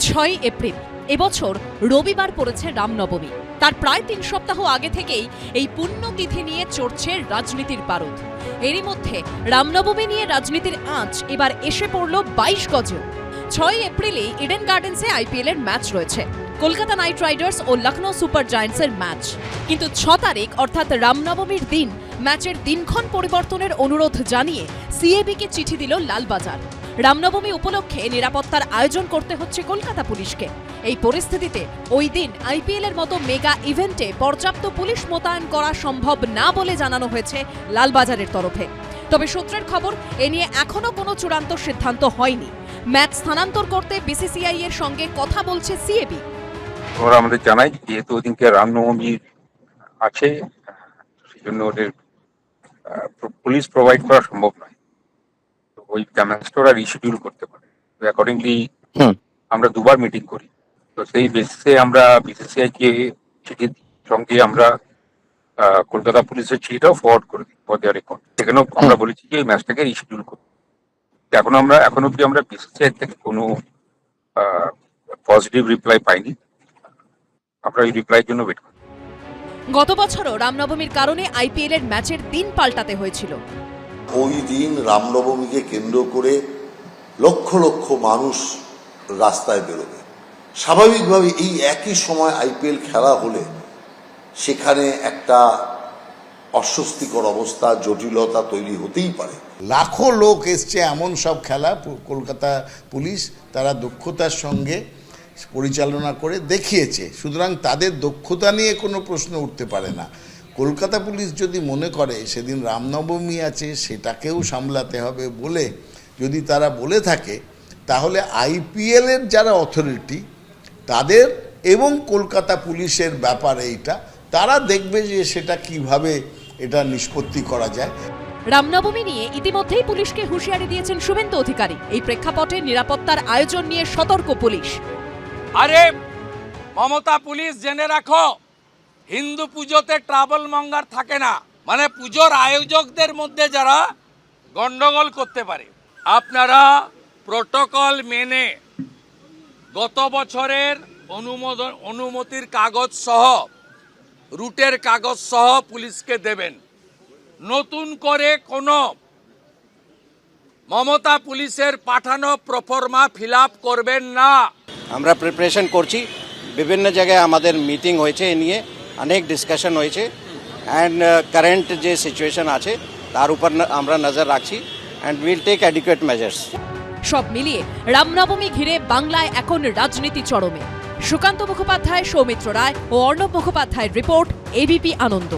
6 April এবছর রবিবার পড়েছে রামনবমী। তার প্রায় 3 সপ্তাহ আগে থেকেই এই পুণ্যতিথি নিয়ে চড়ছে রাজনীতির পারদ। এরই মধ্যে রামনবমী নিয়ে রাজনীতির আঁচ এবার এসে পড়ল 22 গজেও। 6 এপ্রিলে ইডেন গার্ডেন্সে আইপিএল এর ম্যাচ রয়েছে, কলকাতা নাইট রাইডার্স ও লখনৌ সুপার জায়ান্টসের ম্যাচ। কিন্তু 6 তারিখ অর্থাৎ রামনবমীর দিন ম্যাচের দিনক্ষণ পরিবর্তনের অনুরোধ জানিয়ে সিএবিকে চিঠি দিল লালবাজার। রামনবমী উপলক্ষে নিরাপত্তার আয়োজন করতে হচ্ছে কলকাতা পুলিশকে। এই পরিস্থিতিতে ওই দিন আইপিএল এর মতো মেগা ইভেন্টে পর্যাপ্ত পুলিশ মোতায়েন করা সম্ভব না বলে জানানো হয়েছে লালবাজারের তরফে। তবে সূত্রের খবর, এ নিয়ে এখনো কোনো চূড়ান্ত সিদ্ধান্ত হয়নি। ম্যাচ স্থানান্তর করতে বিসিসিআই এর সঙ্গে কথা বলছে সিএবি। ওরা আমাদের জানায় যেহেতু ওদিনকে রামনবমী আছে, সেজন্য ওদের পুলিশ প্রোভাইড করা সম্ভব নয়। তো ওই ম্যাচটা ওরা রিশিডিউল করতে পারে। তো অ্যাকর্ডিংলি আমরা দুবার মিটিং করি। তো সেই বেসিসে আমরা বিসিসিআই কে চিঠি সঙ্গে আমরা কলকাতা পুলিশের চিঠিটাও ফরওয়ার্ড করে দিই ফর দেয়ার রেকর্ড। সেখানেও আমরা বলেছি যে এই ম্যাচটাকে রিশিডিউল করতে। এখন অব্দি আমরা বিসিসিআই থেকে কোনো পজিটিভ রিপ্লাই পাইনি। আমরা এই রিপ্লাইয়ের জন্য ওয়েট করি। গত বছরও রামনবমীর কারণে আইপিএল এর ম্যাচের দিন পাল্টাতে হয়েছিল। ওই দিন রামনবমীকে কেন্দ্র করে লক্ষ লক্ষ মানুষ রাস্তায় বেরোবে। স্বাভাবিকভাবে এই একই সময় আইপিএল খেলা হলে সেখানে একটা অস্বস্তিকর অবস্থা, জটিলতা তৈরি হতেই পারে। লাখো লোক এসছে এমন সব খেলা কলকাতা পুলিশ তারা দক্ষতার সঙ্গে পরিচালনা করে দেখিয়েছে। সুতরাং তাদের দক্ষতা নিয়ে কোনো প্রশ্ন উঠতে পারে না। কলকাতা পুলিশ যদি মনে করে সেদিন রামনবমী আছে, সেটাকেও সামলাতে হবে বলে যদি তারা বলে থাকে, তাহলে আইপিএলের যারা অথরিটি তাদের এবং কলকাতা পুলিশের ব্যাপারে এইটা তারা দেখবে যে সেটা কিভাবে এটা নিষ্পত্তি করা যায়। রামনবমী নিয়ে ইতিমধ্যেই পুলিশকে হুঁশিয়ারি দিয়েছেন শুভেন্দু অধিকারী। এই প্রেক্ষাপটে নিরাপত্তার আয়োজন নিয়ে সতর্ক পুলিশ। আরে মমতা পুলিশ, জেনে রাখো, হিন্দু পুজোতে ট্রাভেল মঙ্গার থাকে না। মানে পুজোর আয়োজকদের মধ্যে যারা গন্ডগোল করতে পারে। আপনারা প্রোটোকল মেনে গত বছরের অনুমতির কাগজ সহ, রুটের কাগজ সহ পুলিশকে দেবেন। নতুন করে কোনো মমতা পুলিশের পাঠানো প্রফর্মা ফিল আপ করবেন না। আমরা প্রিপারেশন করছি, বিভিন্ন জায়গায় আমাদের মিটিং হয়েছে, এ নিয়ে অনেক ডিসকাশন হয়েছে। অ্যান্ড কারেন্ট যে সিচুয়েশন আছে তার উপর আমরা নজর রাখছি and will take adequate measures. সব মিলিয়ে রামনবমী ঘিরে বাংলায় এখন রাজনীতি চরমে। সুকান্ত মুখোপাধ্যায়, সৌমিত্র রায় ও অর্ণব মুখোপাধ্যায়ের রিপোর্ট, এবিপি আনন্দ।